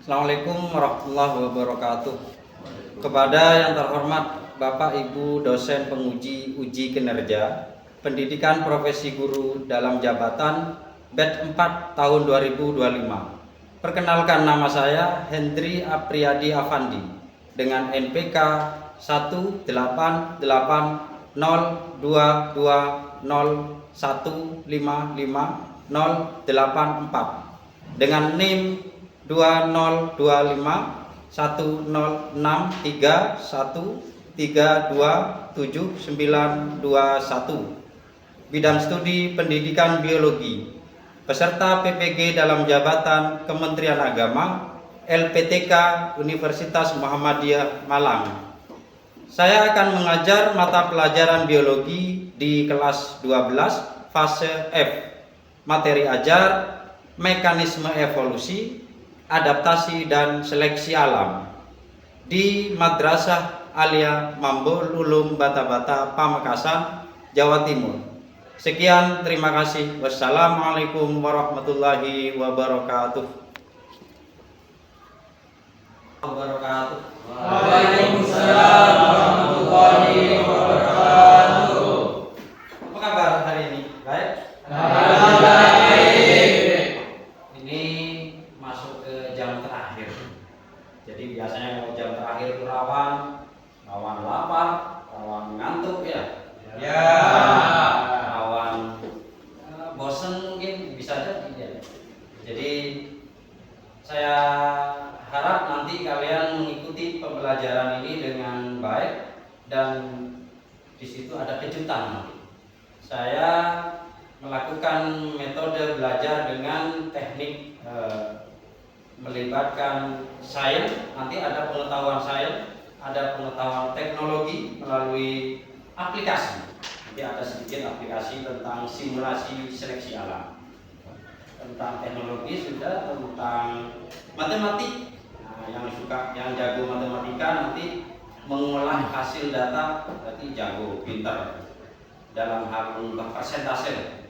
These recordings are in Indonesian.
Assalamualaikum warahmatullahi wabarakatuh. Kepada yang terhormat Bapak Ibu dosen penguji uji kinerja pendidikan profesi guru dalam jabatan batch 4 tahun 2025. Perkenalkan, nama saya Hendri Apriyadi Afandi dengan NPK 1880220155084 dengan NIM 202561327921. Bidang studi pendidikan biologi. Peserta PPG dalam jabatan Kementerian Agama, LPTK Universitas Muhammadiyah Malang. Saya akan mengajar mata pelajaran biologi di kelas 12 fase F. Materi ajar mekanisme evolusi, adaptasi dan seleksi alam di Madrasah Alia Mambo Lulum Bata-Bata Pamekasan, Jawa Timur. Sekian, terima kasih. Wassalamualaikum warahmatullahi wabarakatuh. Waalaikumsalam warahmatullahi wabarakatuh. Apa kabar hari ini? Baik? Ini masuk ke jam terakhir. Jadi biasanya kalau jam terakhir itu rawan lapar, rawan ngantuk ya. Rawan bosen mungkin bisa jadi ya. Jadi saya harap nanti kalian mengikuti pembelajaran ini dengan baik dan di situ ada kejutan nanti. Saya melakukan metode belajar dengan teknik melibatkan sains. Nanti ada pengetahuan sains, ada pengetahuan teknologi melalui aplikasi. Nanti ada sedikit aplikasi tentang simulasi seleksi alam, tentang teknologi sudah, tentang matematik. Nah, yang jago matematika nanti mengolah hasil data berarti jago, pintar dalam hal mengubah persentase.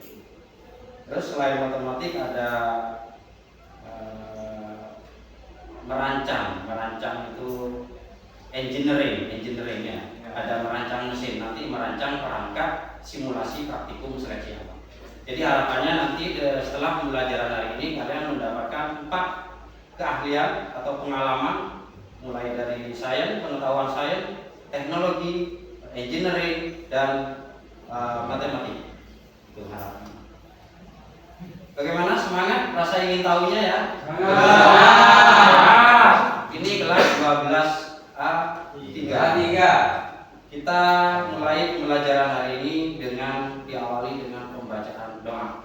Terus selain matematik ada merancang itu engineeringnya. Ada merancang mesin, nanti merancang perangkat simulasi praktikum seleksi alam. Jadi harapannya nanti setelah pembelajaran hari ini kalian mendapatkan 4 keahlian atau pengalaman, mulai dari sains, pengetahuan sains, teknologi, engineering dan matematik. Itu harapan. Bagaimana, semangat? Rasa ingin tahunya ya? Ini kelas 12A3. Kita mulai pembelajaran hari ini dengan diawali dengan pembacaan doa.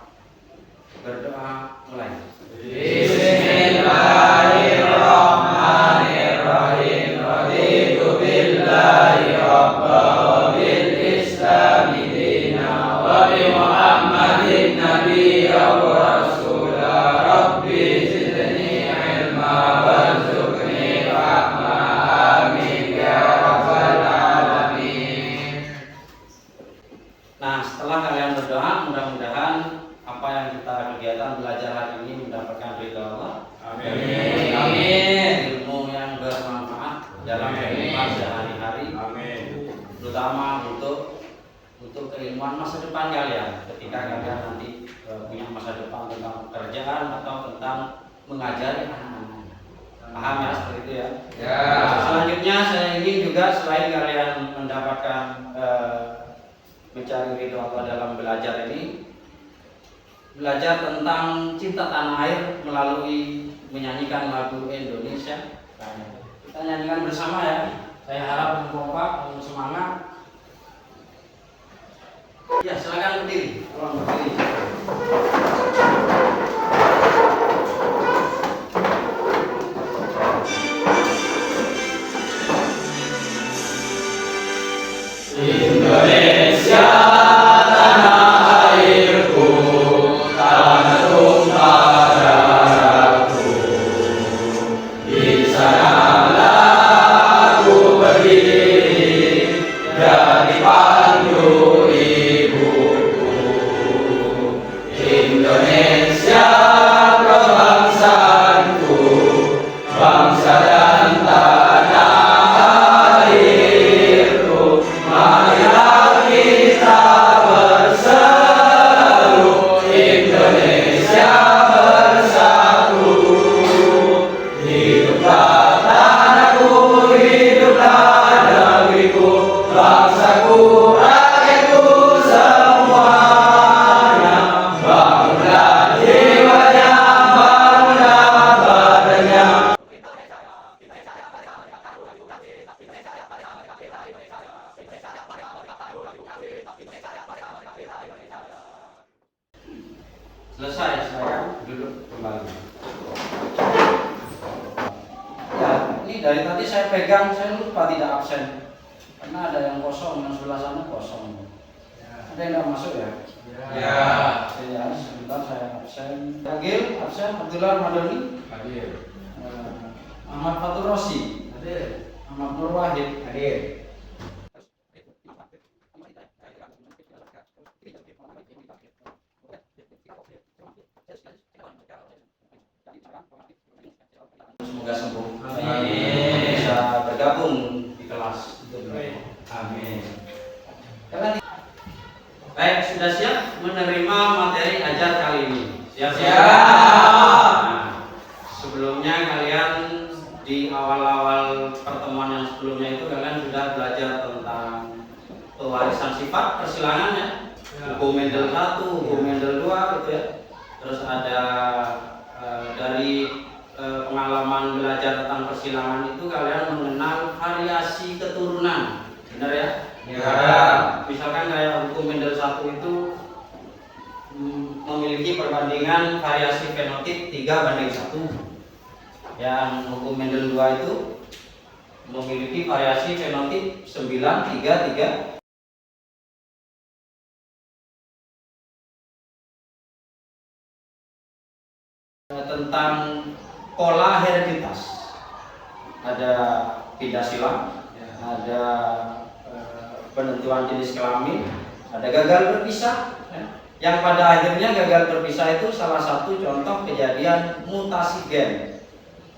Berdoa mulai. Bismillahirrahmanirrahim. Raditu billahi rabban wa bil islami dinan wa bi Muhammadin nabiyyan wa rasulan. Rabbi zidni ilma warzuqni rahma. Amin ya rabbal alamin. Nah, setelah kalian berdoa, mudah-mudahan apa yang kita kegiatan belajar hari ini mendapatkan ridha Allah. Amin. Amin. Ilmu yang bermanfaat dalam kehidupan sehari-hari. Amin. Terutama untuk keilmuan masa depan kalian. Ketika kalian nanti punya masa depan tentang pekerjaan atau tentang mengajari anak-anak. Paham ya seperti itu ya? Ya. Selanjutnya saya ingin juga selain kalian mendapatkan mencari ridho Allah dalam belajar ini, belajar tentang cinta tanah air melalui menyanyikan lagu Indonesia. Kita nyanyikan bersama ya. Saya harap kompak, semangat. Ya, silakan berdiri. Tolong berdiri. Indonesia tanah airku, tanah tumpah darahku. Di sanalah aku berdiri, jadi pandu ibuku. Indonesia Selesai, saya duduk kembali. Ya, ini dari tadi saya pegang, saya lupa tidak absen. Karena ada yang kosong, yang sebelah sana kosong. Ada yang tidak masuk ya? Ya. Ya, sebentar saya absen. Agil, absen. Abdullah Madoni. Hadir. Ahmad Fatur Rosi. Hadir. Ahmad Nur Wahid. Hadir. Semoga sembuh. Amin. Bisa bergabung di kelas. Amin. Baik, sudah siap menerima materi ajar kali ini? Siap? Nah, sebelumnya kalian di awal-awal pertemuan yang sebelumnya itu kalian sudah belajar tentang pewarisan sifat persilangan ya. Hukum Mendel 1, hukum Mendel 2 gitu ya. Terus ada dari pengalaman belajar tentang persilangan itu kalian mengenal variasi keturunan. Benar ya? Ya. Misalkan kayak hukum Mendel 1 itu memiliki perbandingan variasi fenotip 3:1. Yang hukum Mendel 2 itu memiliki variasi fenotip 9:3:3. Tentang pola hereditas. Ada pindah silang, ada penentuan jenis kelamin, ada gagal berpisah. Yang pada akhirnya gagal berpisah itu salah satu contoh kejadian mutasi gen.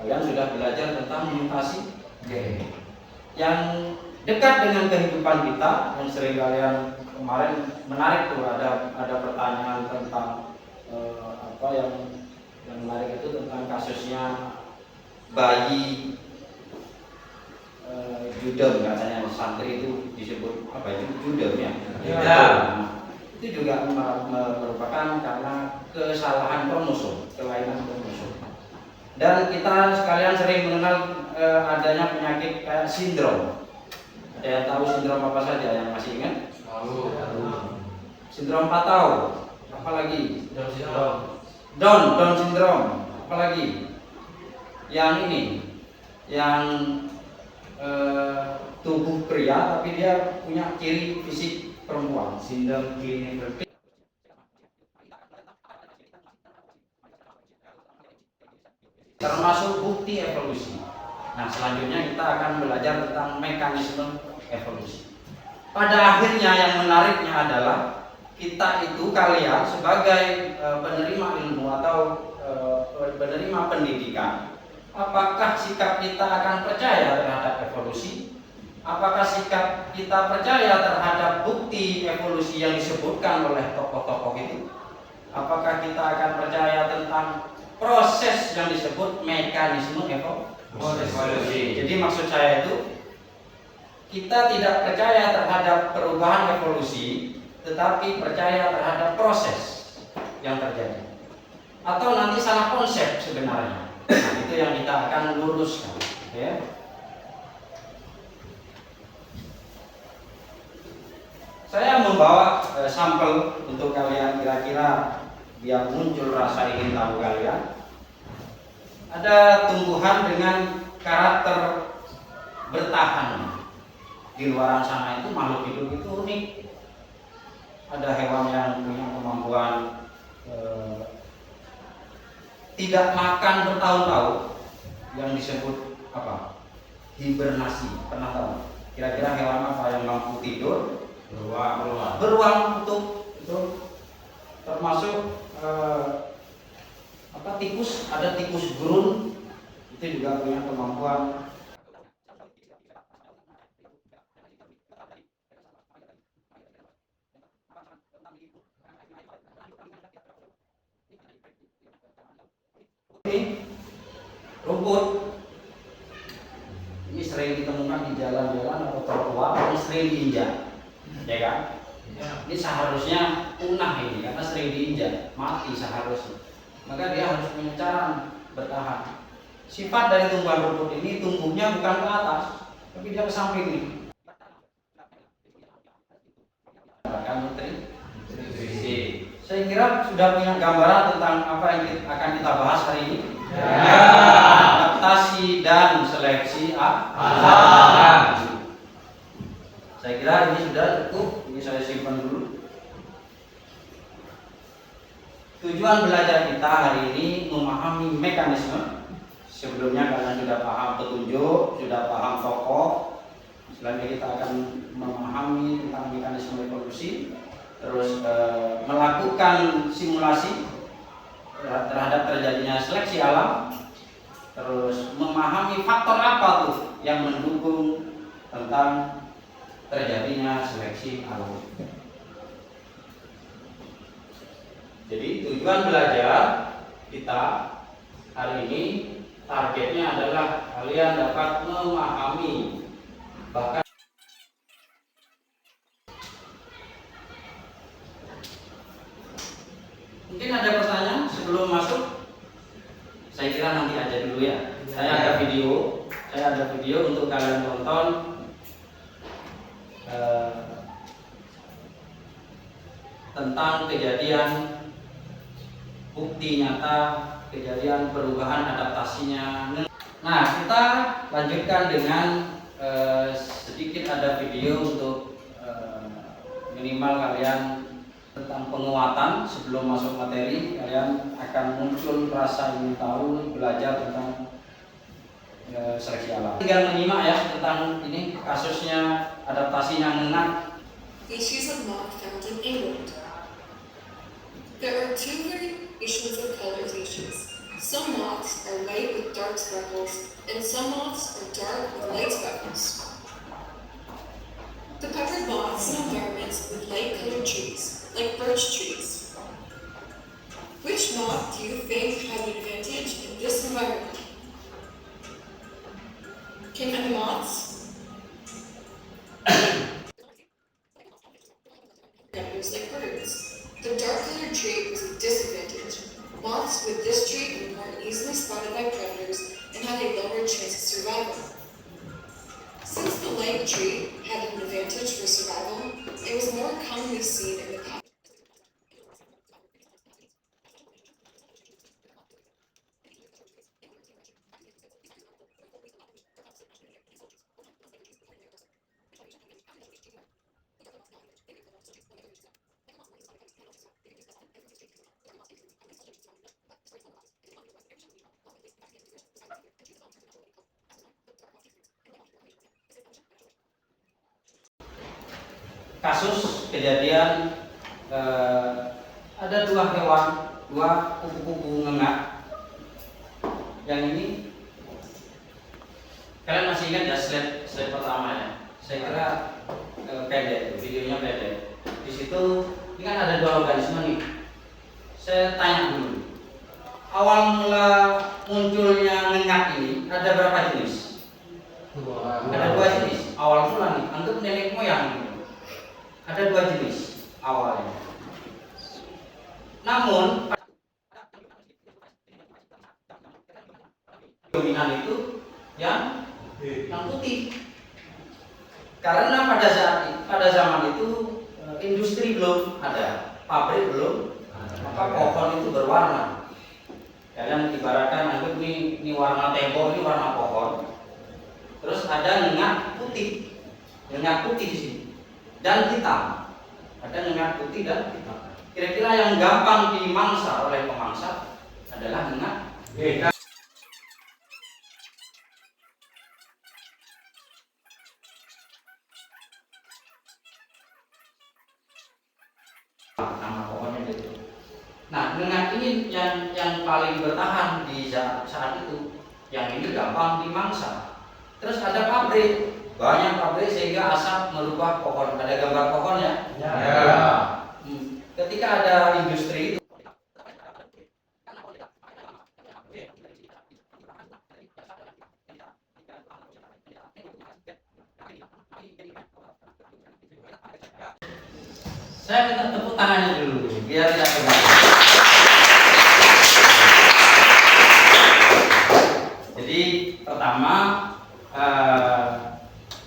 Kalian sudah belajar tentang mutasi gen yang dekat dengan kehidupan kita, yang sering kalian kemarin menarik tuh, ada pertanyaan tentang apa yang menarik itu tentang kasusnya bayi judem, katanya santri itu disebut apa itu judem ya. Itu juga merupakan karena kesalahan kromosom, kelainan kromosom. Dan kita sekalian sering mengenal adanya penyakit sindrom. Ada yang tahu sindrom apa saja yang masih ingat? Sindrom Patau, apalagi? Down syndrome, apalagi? Yang ini, yang tubuh pria tapi dia punya ciri fisik perempuan, sindrom Klinefelter. Termasuk bukti evolusi. Nah, selanjutnya kita akan belajar tentang mekanisme evolusi. Pada akhirnya yang menariknya adalah kita itu, kalian sebagai penerima ilmu atau penerima pendidikan, apakah sikap kita akan percaya terhadap evolusi? Apakah sikap kita percaya terhadap bukti evolusi yang disebutkan oleh tokoh-tokoh itu? Apakah kita akan percaya tentang proses yang disebut mekanisme evolusi? Jadi maksud saya itu, kita tidak percaya terhadap perubahan evolusi, tetapi percaya terhadap proses yang terjadi. Atau nanti salah konsep sebenarnya. Nah, itu yang kita akan luruskan, ya. Saya membawa sampel untuk kalian, kira-kira biar muncul rasa ingin tahu kalian. Ada tumbuhan dengan karakter bertahan. Di luar sana itu makhluk hidup itu unik. Ada hewan yang punya kemampuan tidak makan bertahun-tahun, yang disebut apa? Hibernasi. Pernah tahu? Kira-kira hewan apa yang mampu tidur? Beruang itu termasuk tikus. Ada tikus gurun, itu juga punya kemampuan. Ini rumput ini sering ditemukan di jalan-jalan atau trotoar, yang sering diinjak, ya kan? Ini seharusnya punah ini karena sering diinjak, mati seharusnya. Maka dia harus punya cara bertahan. Sifat dari tumbuhan rumput ini, tumbuhnya bukan ke atas, tapi dia ke samping nih. Bahkan nutrisi. Saya kira sudah punya gambaran tentang apa yang akan kita bahas hari ini. Ya. Adaptasi dan seleksi alam. Saya kira ini sudah cukup. Ini saya simpan dulu. Tujuan belajar kita hari ini memahami mekanisme. Sebelumnya kalian sudah paham petunjuk, sudah paham tokoh. Selanjutnya kita akan memahami tentang mekanisme evolusi, terus melakukan simulasi terhadap terjadinya seleksi alam, terus memahami faktor apa tuh yang mendukung tentang terjadinya seleksi alam. Jadi tujuan belajar kita hari ini targetnya adalah kalian dapat memahami, bahkan mungkin ada pertanyaan sebelum masuk. Saya kira nanti aja dulu ya. Saya ada video untuk kalian tonton tentang kejadian bukti nyata kejadian perubahan adaptasinya. Nah, kita lanjutkan dengan sedikit ada video untuk minimal kalian tentang penguatan. Sebelum masuk materi, kalian akan muncul rasa ingin tahu, belajar tentang seleksi alam. Tinggal menyimak ya tentang ini kasusnya adaptasinya ngengat. Species of moth found in England. There are two variations of colorizations. Some moths are white with dark speckles, and some moths are dark with light speckles. The peppered moths in environments with light-colored trees, like birch trees. Which moth do you think had an advantage in this environment? Can any moths? Predators like birds. The dark-colored trait was a disadvantage. Moths with this trait were more easily spotted by predators and had a lower chance of survival. Since the light trait had an advantage for survival, it was more commonly seen in the past. Kasus kejadian ada dua hewan, dua kupu-kupu ngengat. Yang ini kalian masih ingat ya slide pertama ya? Saya kira pendek, videonya pendek. Di situ ini kan ada dua organisme nih. Saya tanya dulu, awal mula munculnya ngengat ini ada berapa jenis? Ada dua jenis. Awal mula nih, anggap nenek moyang. Ada dua jenis awalnya. Namun dominan itu yang putih. Karena pada zaman itu industri belum ada, pabrik belum, maka pohon itu berwarna. Kalian ibaratkan anggap ini warna tembok, ini warna pohon. Terus ada ngengat putih di sini. Dan hitam, ada ngengat putih dan hitam. Kira-kira yang gampang dimangsa oleh pemangsa adalah ngengat hitam. Nama pohonnya itu. Nah, ngengat ini yang paling bertahan di saat itu. Yang ini gampang dimangsa. Terus ada pabrik. Banyak pabrik sehingga asap merubah pohon. Ada gambar pohonnya? Ya. Ketika ada industri itu, saya minta tepuk tangannya dulu biar tidak tegang. Jadi pertama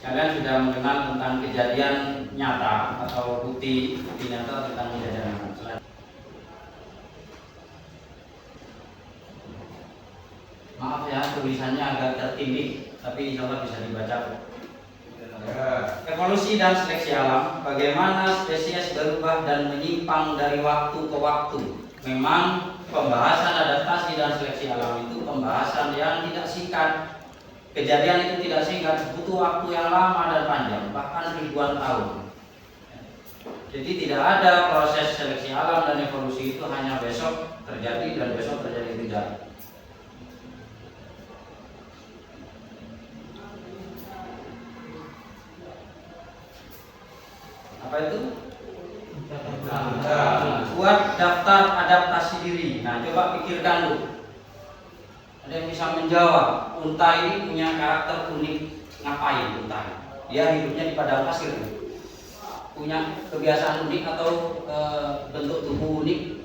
kalian sudah mengenal tentang kejadian nyata atau bukti nyata tentang kejadian nyata. Maaf ya, tulisannya agak tertindih, tapi insya Allah bisa dibaca. Evolusi dan seleksi alam, bagaimana spesies berubah dan menyimpang dari waktu ke waktu. Memang pembahasan adaptasi dan seleksi alam itu pembahasan yang tidak singkat. Kejadian itu tidak singkat, butuh waktu yang lama dan panjang, bahkan ribuan tahun. Jadi tidak ada proses seleksi alam dan evolusi itu hanya besok terjadi dan besok terjadi, tidak. Apa itu? Buat daftar adaptasi diri. Nah, coba pikirkan dulu. Ada yang bisa menjawab, unta ini punya karakter unik. Ngapain unta ini? Dia hidupnya di padang pasir. Punya kebiasaan unik atau bentuk tubuh unik.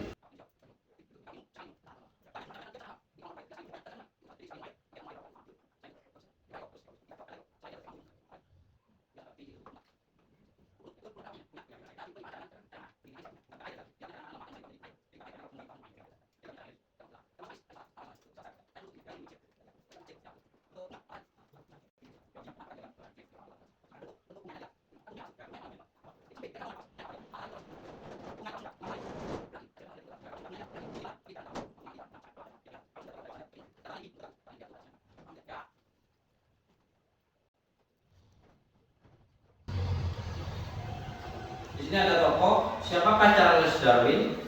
Di sini ada tokoh, siapakah Charles Darwin?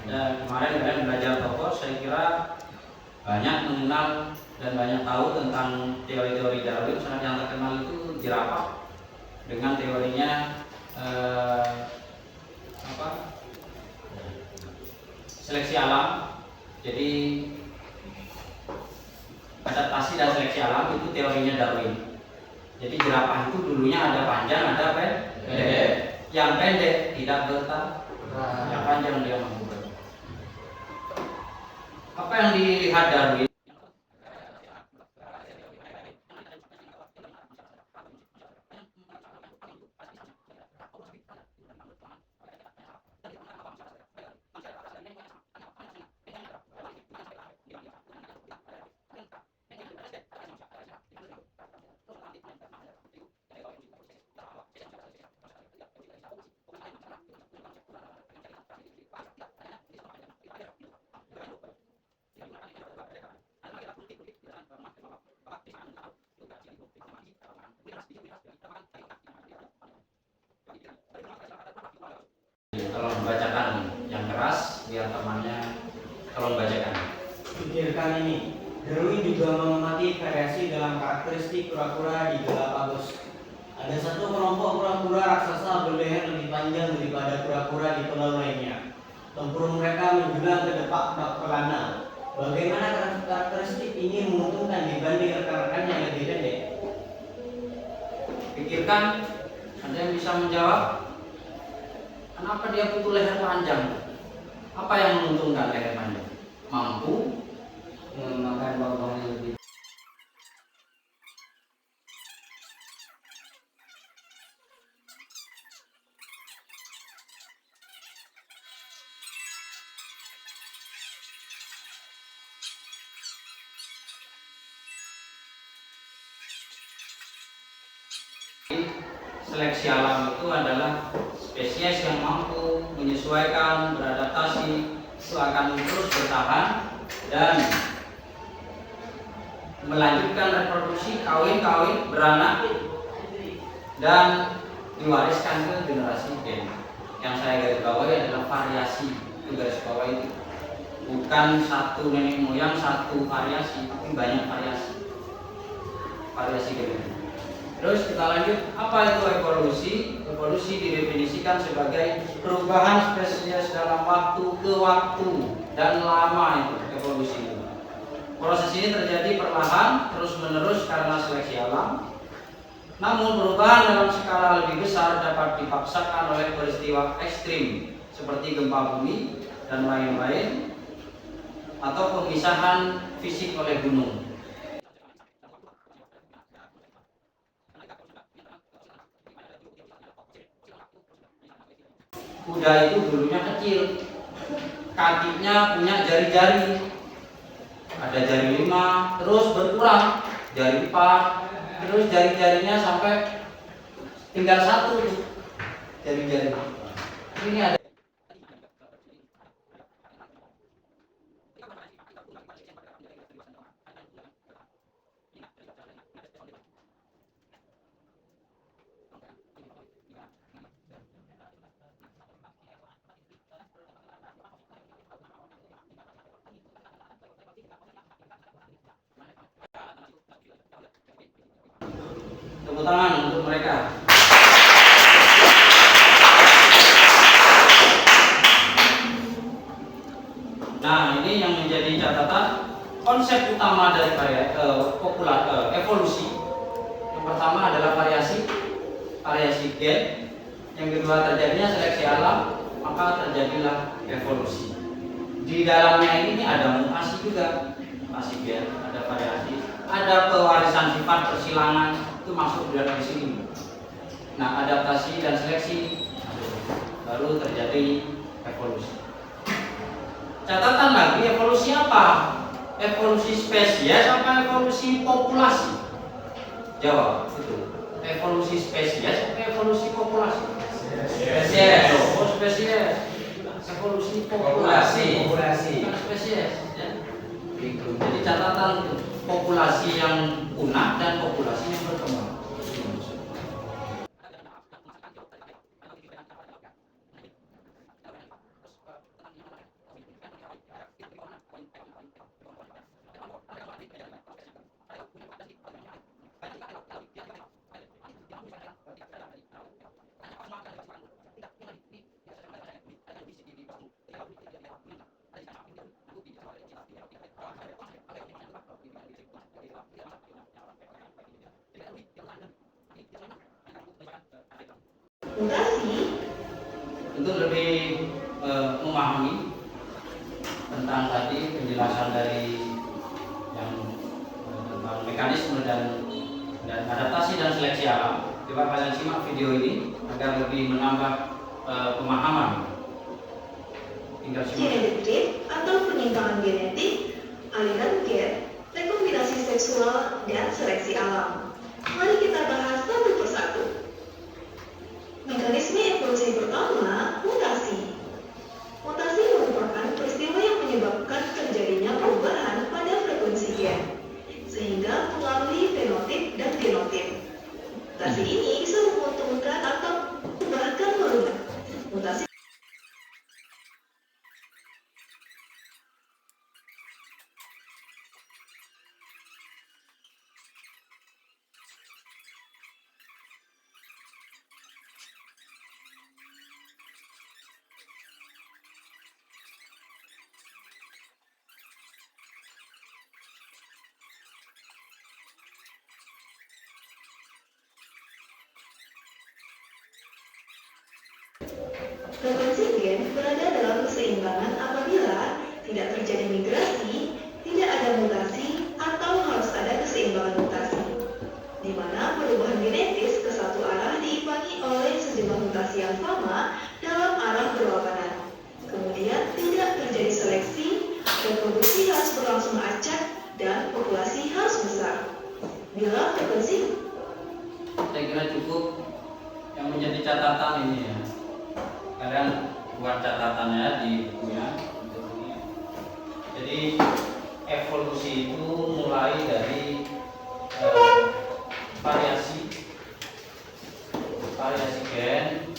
Kemarin kalian belajar tokoh, saya kira banyak mengenal dan banyak tahu tentang teori-teori Darwin. Salah yang terkenal itu jerapah dengan teorinya seleksi alam. Jadi adaptasi dan seleksi alam itu teorinya Darwin. Jadi jerapah itu dulunya ada panjang, ada pendek. Yang pendek tidak bertahan, yang panjang dia mampu bertahan. Apa yang dilihat Darwin? Tolong membacakan yang keras biar temannya tolong bacakan. Pikirkan ini, Darwin juga mengamati variasi dalam karakteristik kura-kura di Galapagos. Ada satu kelompok kura-kura raksasa berleher lebih panjang daripada kura-kura di pulau lainnya. Tempurung mereka menjulang ke depak bak pelana. Bagaimana karakteristik ini menguntungkan dibanding rekan-rekannya yang lebih pendek? Pikirkan, ada yang bisa menjawab? Kenapa dia butuh leher panjang? Apa yang menguntungkan leher panjang? Mampu memakan bawang yang lebih. Seleksi alam itu adalah spesies yang mampu menyesuaikan, beradaptasi, itu akan terus bertahan dan melanjutkan reproduksi, kawin, beranak dan diwariskan ke generasi gen. Yang saya garis bawahi adalah variasi, itu garis bawah itu. Bukan satu nenek moyang, satu variasi, tapi banyak variasi gen. Terus kita lanjut, apa itu evolusi? Evolusi didefinisikan sebagai perubahan spesies dalam waktu ke waktu dan lama itu evolusi itu. Proses ini terjadi perlahan, terus menerus karena seleksi alam. Namun perubahan dalam skala lebih besar dapat dipaksakan oleh peristiwa ekstrim seperti gempa bumi dan lain-lain atau pemisahan fisik oleh gunung. Kuda itu dulunya kecil, kakinya punya jari-jari. ada jari 5, terus berkurang jari 4, terus jari-jarinya sampai tinggal 1 tuh jari-jari. Ini ada tepuk tangan untuk mereka. Nah, ini yang menjadi catatan konsep utama dari evolusi. Yang pertama adalah variasi gen. Yang kedua terjadinya seleksi alam, maka terjadilah evolusi. Di dalamnya ini ada mutasi juga, mutasi gen, ada variasi, ada pewarisan sifat persilangan, itu masuk di dalam sini. Nah, adaptasi dan seleksi, baru terjadi evolusi. Catatan lagi, evolusi apa? Evolusi spesies apa evolusi populasi? Jawab itu. Evolusi spesies apa evolusi populasi? Spesies. Oh, spesies. Evolusi populasi. Bukan spesies. Ya. Jadi catatan populasi yang punah dan populasi yang berkembang. Mutasi Untuk lebih memahami tentang tadi penjelasan dari yang tentang mekanisme dan adaptasi dan seleksi alam, coba kalian simak video ini agar lebih menambah pemahaman. Tinggal simak. genetic drift atau penyimpangan genetik, aliran gen, rekombinasi seksual, dan seleksi alam. Mari kita bahas satu persatu. Mekanisme evolusi pertama, mutasi. Mutasi merupakan peristiwa yang menyebabkan terjadinya perubahan pada frekuensi gen, sehingga mengalami fenotip dan genotip. Mutasi ini bisa menguntungkan atau bahkan merusak. Mutasi frekuensi gen berada dalam keseimbangan apabila tidak terjadi migrasi, tidak ada mutasi, atau harus ada keseimbangan mutasi, di mana perubahan genetis ke satu arah diimbangi oleh sejumlah mutasi yang sama dalam arah berlawanan. Kemudian tidak terjadi seleksi, reproduksi harus berlangsung acak, dan populasi harus besar. Bila frekuensi Saya kira cukup yang menjadi catatan ini ya. Kalian buat catatannya di bukunya. Jadi evolusi itu mulai dari variasi gen,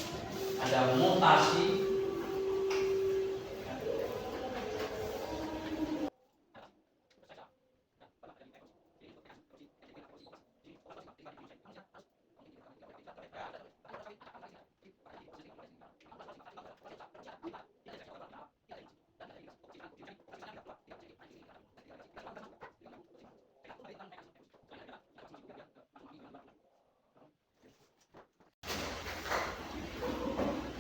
ada mutasi,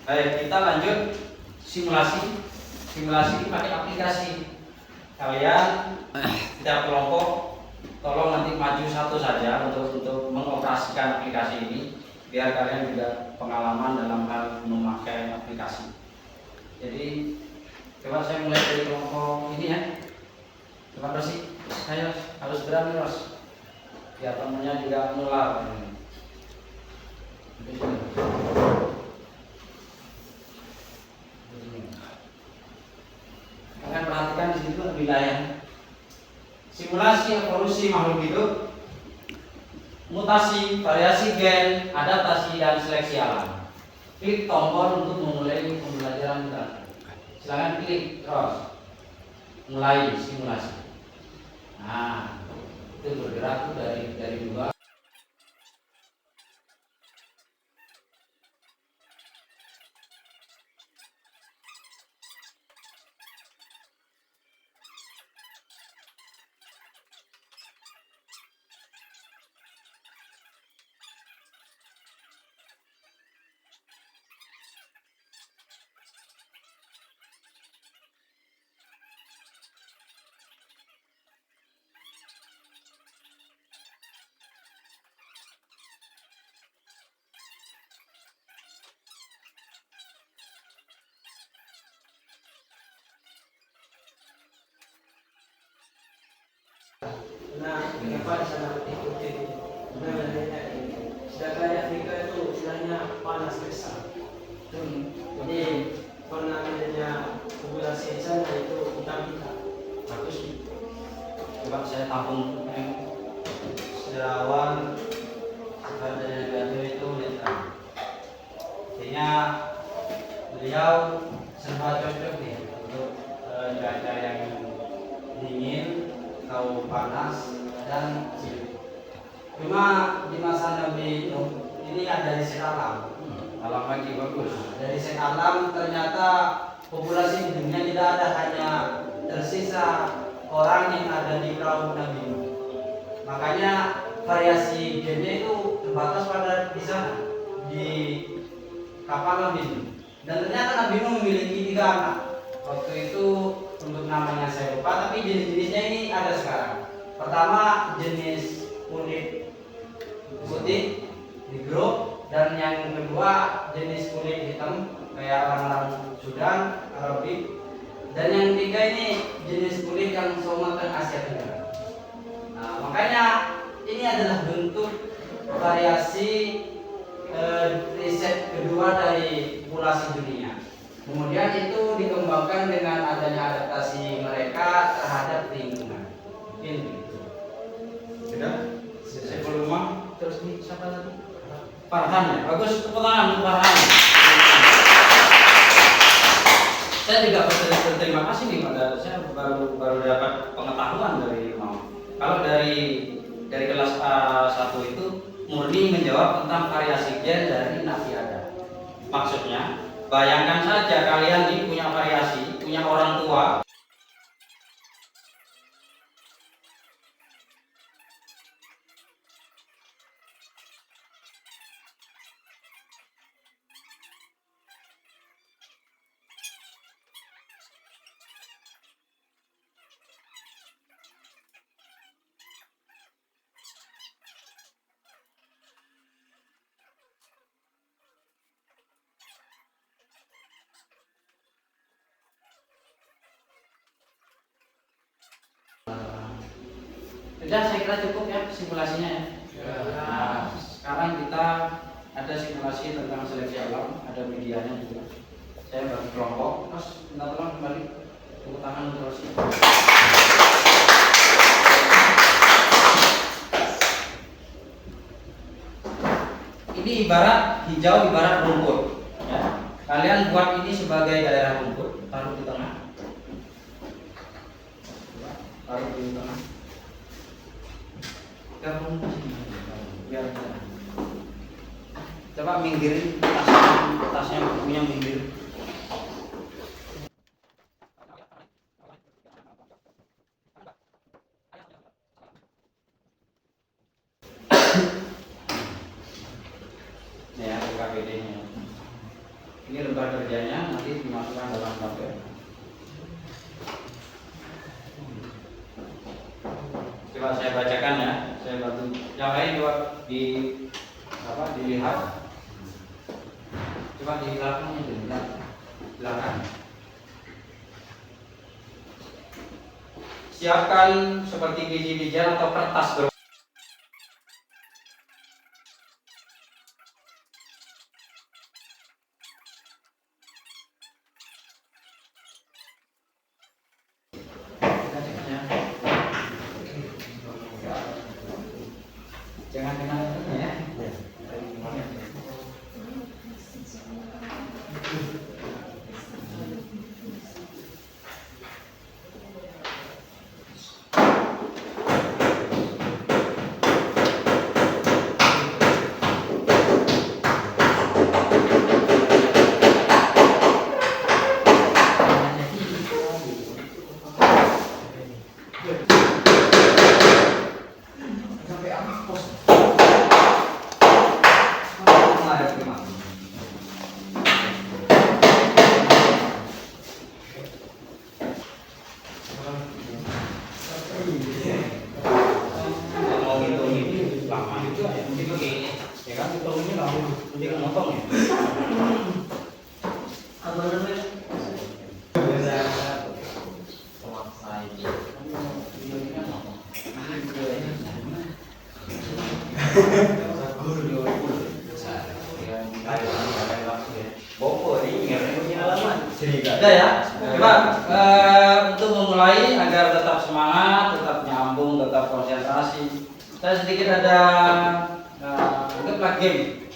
Baik, kita lanjut simulasi. Simulasi pakai aplikasi. Kalian setiap kelompok tolong nanti maju satu saja untuk mengoperasikan aplikasi ini, biar kalian juga pengalaman dalam hal memakai aplikasi. Jadi coba saya mulai dari kelompok ini ya. Coba Rosi. Saya harus berani Ros, biar temennya juga nular. Kalian perhatikan di situ wilayah simulasi evolusi makhluk hidup, mutasi, variasi gen, adaptasi dan seleksi alam. Klik tombol untuk memulai pembelajaran kita. Silakan klik terus. Mulai simulasi. Nah, itu bergerak tuh dari dua. Nah, kenapa di sana ikutin? Sedangkan di Afrika itu istilahnya panas besar. Jadi pernah adanya populasi di sana itu hitam-hitam. Bagus nih. Coba saya tampung Sejarawan dari Gado itu netral. Artinya beliau serba cocok nih untuk cuaca yang dingin, atau panas dan sulit. Cuma di masa Nabi Nuh ini ada riset alam. Alam lagi bagus. Dari riset alam ternyata populasi di dunia tidak ada, hanya tersisa orang yang ada di perahu Nabi Nuh. Makanya variasi gennya itu terbatas pada di sana, di kapal Nabi Nuh. Dan ternyata Nabi Nuh memiliki 3 anak. Waktu itu untuk namanya saya lupa, tapi jenis-jenisnya ini ada sekarang. Pertama jenis kulit putih negro, dan yang kedua jenis kulit hitam kayak orang-orang Sudan, Arabik, dan yang ketiga ini jenis kulit yang Sumatera Asia Tenggara. Nah, makanya ini adalah bentuk variasi riset kedua dari populasi dunia. Kemudian itu dikembangkan dengan adanya adaptasi mereka terhadap lingkungan. Mungkin begitu. Sudah? Saya belum terus nih siapa tadi? Farhan ya. Bagus, tepuk tangan untuk Farhan. Saya juga berterima kasih nih pada saya baru dapat pengetahuan dari Mam. Kalau dari kelas A1 itu murni menjawab tentang variasi gen dari Nabi Adam. Maksudnya, bayangkan saja kalian ini punya variasi, punya orang tua. Sudah, saya kira cukup ya simulasinya ya. Nah, sekarang kita ada simulasi tentang seleksi alam, ada medianya juga. Saya bagi kelompok, terus minta tolong kembali tepuk tangan terus. Ini ibarat hijau, ibarat rumput. Ya. Kalian buat ini sebagai daerah rumput, taruh di tengah. Taruh di tengah. Gabung biar coba minggirin tasnya bukunya minggir. Ya, KPD-nya. Ini lembar kerjanya nanti dimasukkan dalam tabel. Coba saya bacakan ya, saya bantu. Yang lain coba dilihat. Coba di belakangnya dilihat. Belakang. siapkan seperti biji-bijian atau kertas ber jangan kena ya. Mau hitung ini lama juga ya, mungkin begini ya kan, hitung ini lama nanti kan motong ya. Apa namanya? Bopo ini Punya halaman. Udah ya, coba untuk memulai agar tetap semangat, tetap nyambung, tetap konsentrasi. Saya sedikit ada anggaplah game.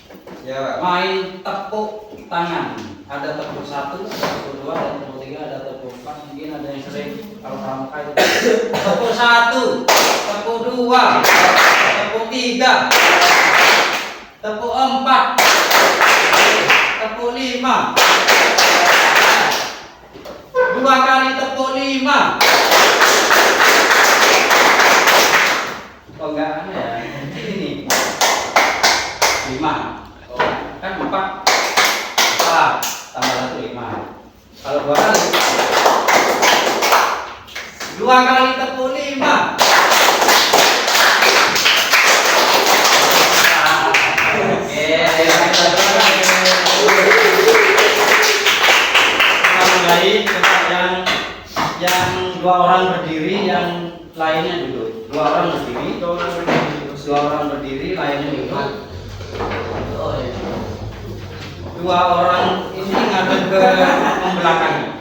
Ya. Main tepuk tangan. Ada tepuk 1, tepuk 2, dan tepuk 3, ada tepuk 4. Mungkin ada yang sering kalau pramuka itu. Tepuk 1, tepuk 2, tepuk 3, tepuk 4, tepuk 5. 2 kali tepuk 5. Oh enggak aneh ya. Ini 5. Kan 4. Tambah 1 5. Kalau 2 kali 2 kali tepuk 5. Oke, kita mulai. Yang 2 orang berdiri, yang lainnya duduk. 2 orang berdiri, 2 orang berdiri, lainnya duduk. Oh ya. 2 orang ini ngadep ke membelakangi.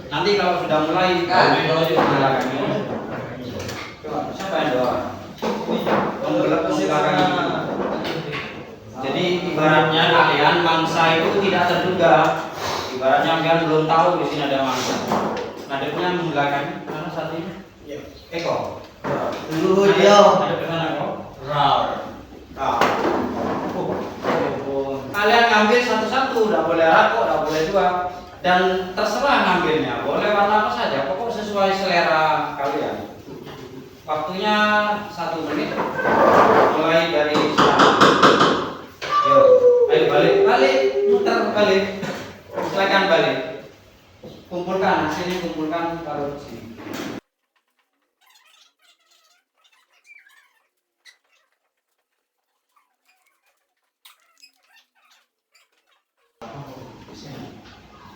Nanti kalau sudah mulai membelakangi. Coba, siapa yang 2 orang? Membelakangi. Jadi ibaratnya kalian mangsa itu tidak terduga. Ibaratnya kalian belum tahu di sini ada mangsa. Ngadepnya membelakangi. Mana satunya? Eko. Dulu dia. Ada ke sana kok. Kalian ngambil satu-satu, tidak boleh rako, tidak boleh 2. Dan terserah ngambilnya, boleh warna apa saja, pokok sesuai selera kalian. Waktunya 1 menit, mulai dari sekarang. Yuk, ayo balik, muter balik, silakan balik. Kumpulkan, hasilnya kumpulkan, taruh di sini.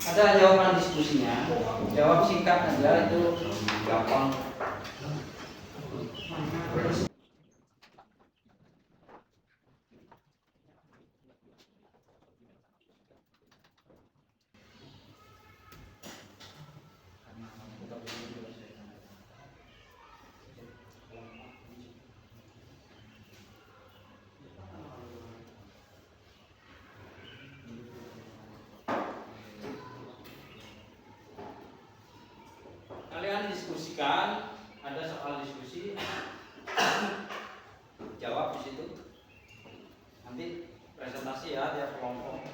Ada jawaban diskusinya, jawab singkat aja, itu gampang. Kalian diskusikan, ada soal diskusi, jawab di situ. Nanti presentasi ya tiap kelompok.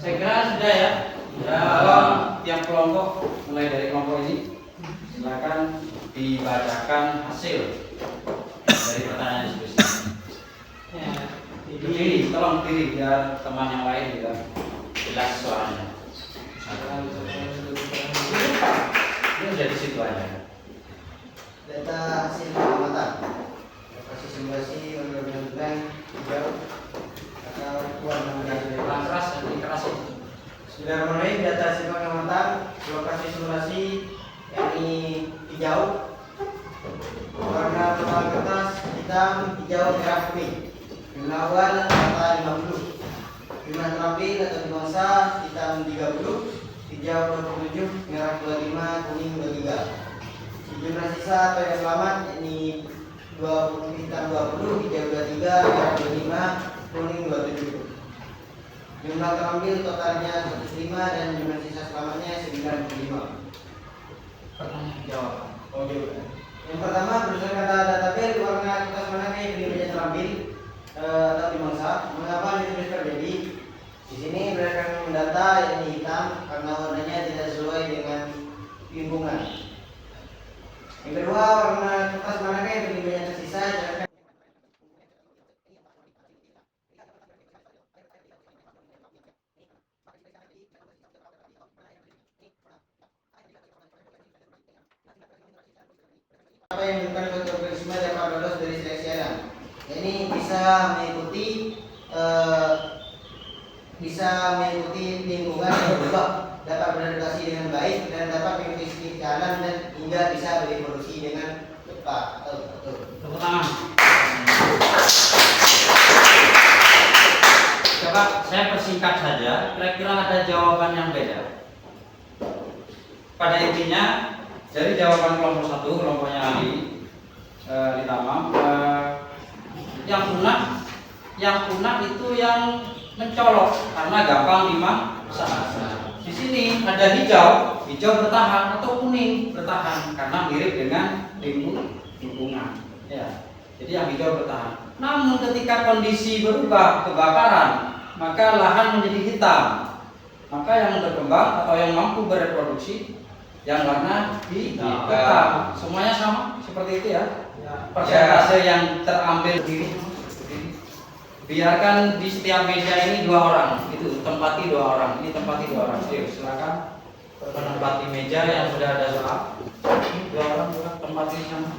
Saya kira sudah ya. Tolong tiap kelompok, mulai dari kelompok ini, silakan dibacakan hasil dari pertanyaan diskusi. Berdiri, tolong berdiri biar teman yang lain juga jelas soalnya. Ini udah di situ aja. Data hasil pengamatan, lokasi simulasi menurut blank hijau atau warna merah. Keras dan keras. Sudah memenuhi data hasil pengamatan, lokasi simulasi yakni hijau, warna total kertas hitam, hijau, merah, kuning. Jumlah awal data 50. Jumlah terampil atau dimangsa hitam 30, hijau 27, merah 25, kuning 23. Jumlah sisa atau yang selamat yakni 20, hitam 20, hijau 23, merah 25, kuning 27. Jumlah terampil totalnya 105 dan jumlah sisa selamatnya 95. Pertanyaan jawab. Oh, jawab. Yang pertama berdasarkan data tabel warna kertas mana yang pilih terampil atau dimangsa. Mengapa ini terjadi? Di sini berdasarkan data yakni hitam karena warnanya tidak sesuai dengan lingkungan. Yang kedua, warna kertas manakah yang lebih banyak tersisa? Apa yang menyebabkan faktor prisma dapat lolos dari seleksi alam? Ini bisa mengikuti lingkungan yang berubah, dapat beradaptasi dengan baik dan dapat mengikuti alam dan hingga bisa berevolusi dengan cepat. Tepuk tangan. Coba saya persingkat saja. Kira-kira ada jawaban yang beda. Pada intinya dari jawaban kelompok 1, kelompoknya Ali Tamam, yang punah itu yang mencolok karena gampang dimasak. Di sini ada hijau bertahan atau kuning bertahan karena mirip dengan lingkungan. Ya, jadi yang hijau bertahan. Namun ketika kondisi berubah kebakaran, maka lahan menjadi hitam. Maka yang berkembang atau yang mampu bereproduksi yang warna hitam. Semuanya sama seperti itu ya. Persentase yang terambil diri. Biarkan di setiap meja ini 2 orang, itu tempati 2 orang. Ini tempati 2 orang. Ayo silakan menempati meja yang sudah ada soal. Ini 2 orang juga tempati sama.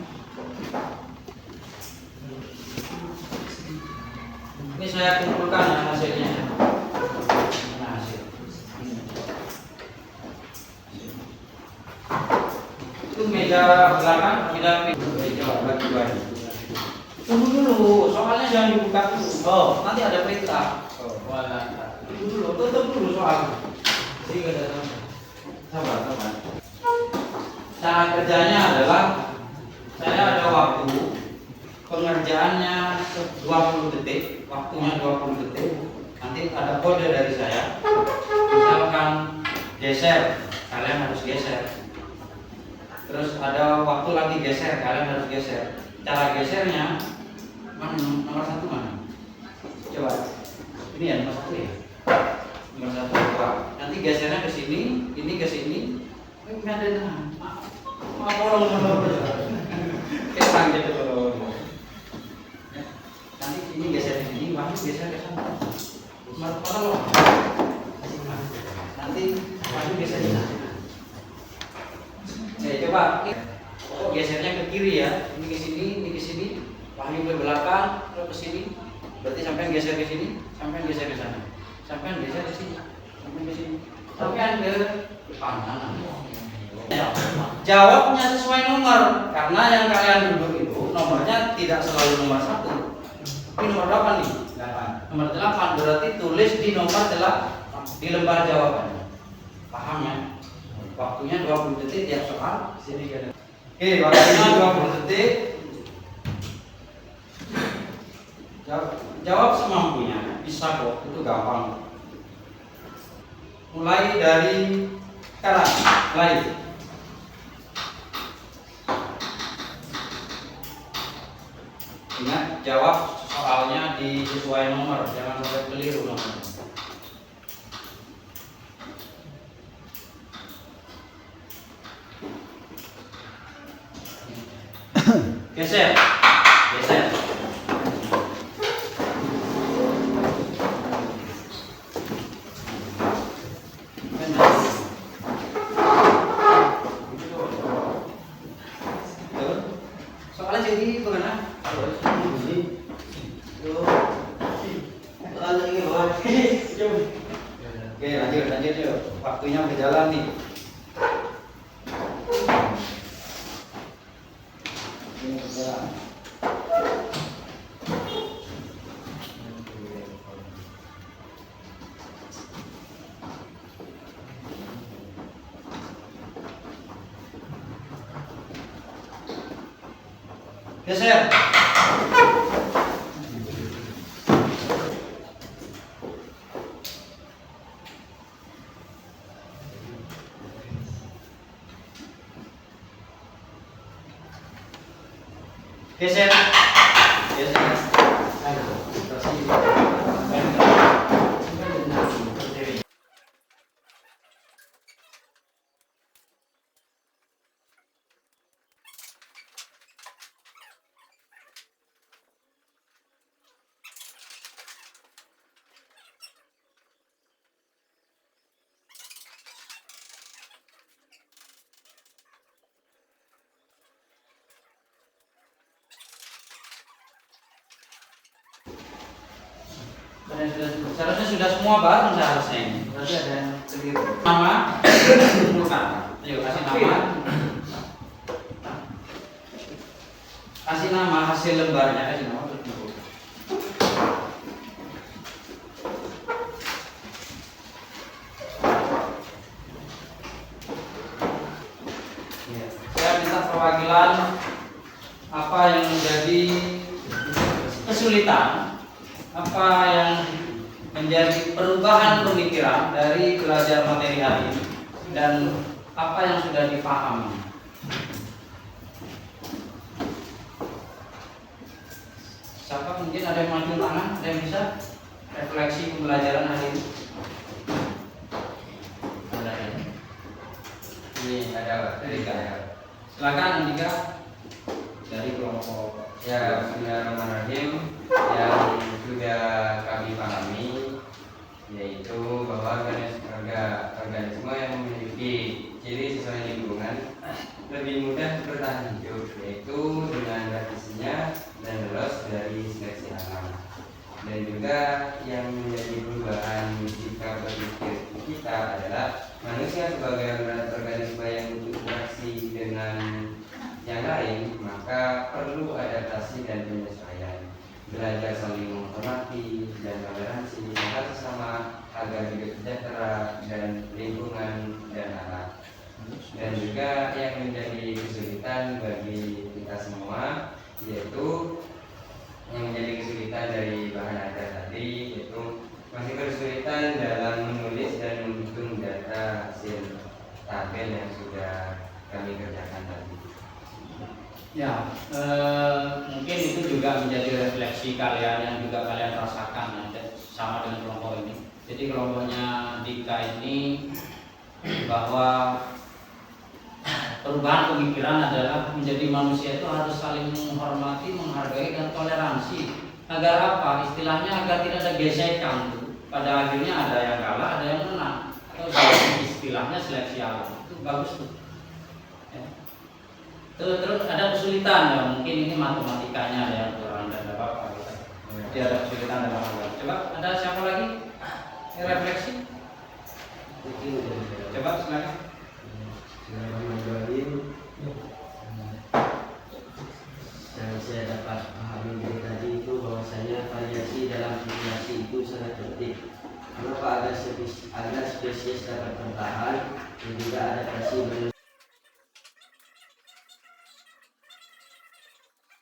Ini saya kumpulkan ya hasilnya. Nah, hasil. Itu meja belakang, meja bagi bagi. Tunggu dulu, soalnya jangan dibuka dulu. Oh, nanti ada perintah. Oh, tunggu dulu, tutup dulu soalnya. Jadi ada sabar. Cara kerjanya adalah saya ada waktu pengerjaannya 20 detik, waktunya 20 detik. Nanti ada kode dari saya. Misalkan geser, kalian harus geser. Terus ada waktu lagi geser, kalian harus geser. Cara gesernya nomor 1 mana? Coba. Ini ya nomor 1 ya. Nomor 1. Wah, nanti gesernya ke sini, ini ke sini. Ini ada tolong. Kita gitu loh. Nanti ini geser ke sini, wah geser ke sana. Mana loh? Nanti wah geser ke sana. Coba. Oh, gesernya ke kiri ya. Ini ke sini, ini ke sini. Wahyu ke belakang, ke sini. Berarti sampai geser ke sini, sampai geser ke sana. Sampai geser ke sini, sampai ke sini. Sampai ke depan kanan. Jawabnya sesuai nomor karena yang kalian duduk itu nomornya tidak selalu nomor 1. Ini nomor berapa nih? 8. Nomor 8 berarti tulis di nomor 8 di lembar jawabannya. Paham ya? Waktunya 20 detik tiap soal. Sini kan. Oke, waktunya 20 detik. Jawab semampunya, bisa kok, itu gampang. Mulai dari sekarang, mulai. Ingat, jawab soalnya disesuai nomor, jangan sampai keliru nomor. Geser, geser. Soalnya jadi bagaimana? Oke, lanjut yuk. Waktunya berjalan nih. Ini berjalan. Geser. Geser. Geser. Seharusnya sudah semua bareng seharusnya ini. Berarti ada yang keliru. Nama, bukan. Ayo kasih nama. Kasih nama hasil lembarnya, kasih nama. Saya minta perwakilan apa yang menjadi kesulitan, apa yang menjadi perubahan pemikiran dari belajar materi hari ini, dan apa yang sudah dipahami. Siapa mungkin ada yang maju tangan, ada yang bisa refleksi pembelajaran hari ini? Ada ya? Ini ada Tiga. Silakan Andika dari kelompok. ya, Bismillahirrahmanirrahim. Yang sudah kami pahami yaitu bahwa organisme yang memiliki ciri sesuai lingkungan lebih mudah bertahan hidup, yaitu dengan reaksinya dan lolos dari seleksi alam. Dan juga yang menjadi perubahan sikap berpikir kita adalah manusia sebagai organisme yang berinteraksi dengan yang lain, maka perlu adaptasi dan penyesuaian, belajar saling menghormati dan toleransi antar sesama agar hidup sejahtera dan lingkungan dan alam. Dan juga yang menjadi kesulitan bagi kita semua yaitu yang menjadi kesulitan dari bahan ajar tadi, yaitu masih kesulitan dalam menulis dan menghitung data hasil tabel yang sudah kami kerjakan tadi. Ya, mungkin itu juga menjadi refleksi kalian yang juga kalian rasakan sama dengan kelompok ini. Jadi kelompoknya Dika ini bahwa perubahan pemikiran adalah menjadi manusia itu harus saling menghormati, menghargai, dan toleransi. Agar apa? Istilahnya agar tidak ada gesekan. Pada akhirnya ada yang kalah, ada yang menang. Atau istilahnya seleksi alam. Itu bagus tuh. Terus ada kesulitan ya, mungkin ini matematikanya ada yang kurang dan apa-apa gitu. Jadi ada kesulitan dalam hal. Coba ada siapa lagi? Refleksi. Coba silakan. Yang saya dapat pahami dari tadi itu bahwasanya variasi dalam populasi itu sangat penting. Kenapa agar spesies dapat bertahan dan juga adaptasi.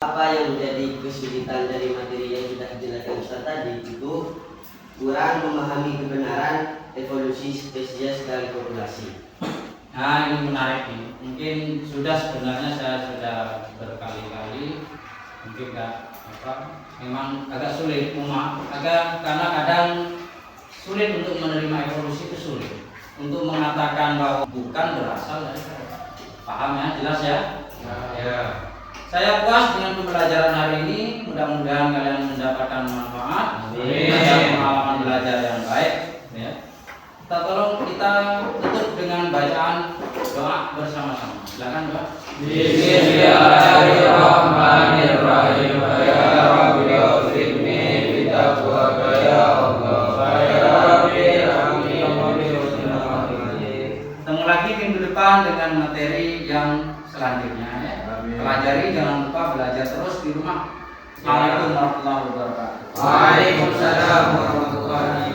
Apa yang menjadi kesulitan dari materi yang sudah dijelaskan tadi itu kurang memahami kebenaran evolusi spesies dan populasi. Nah, ini menarik nih. Mungkin sebenarnya saya sudah berkali-kali, mungkin memang agak sulit, karena kadang sulit untuk menerima evolusi itu sulit. Untuk mengatakan bahwa bukan berasal dari mereka. Paham ya? Jelas ya? Ya. Saya puas dengan pembelajaran hari ini. Mudah-mudahan kalian mendapatkan manfaat, dan pengalaman belajar yang baik. Ya. Kita tutup dengan bacaan doa bersama-sama. Silakan, Pak. Bismillahirrahmanirrahim. Ya Rabbi auziqni bitaqwaka ya Allah. Ya Rabbi amin. Ketemu lagi minggu depan dengan materi yang selanjutnya ya. Pelajari, jangan lupa belajar terus di rumah. Assalamualaikum warahmatullahi wabarakatuh. Waalaikumsalam warahmatullahi wabarakatuh.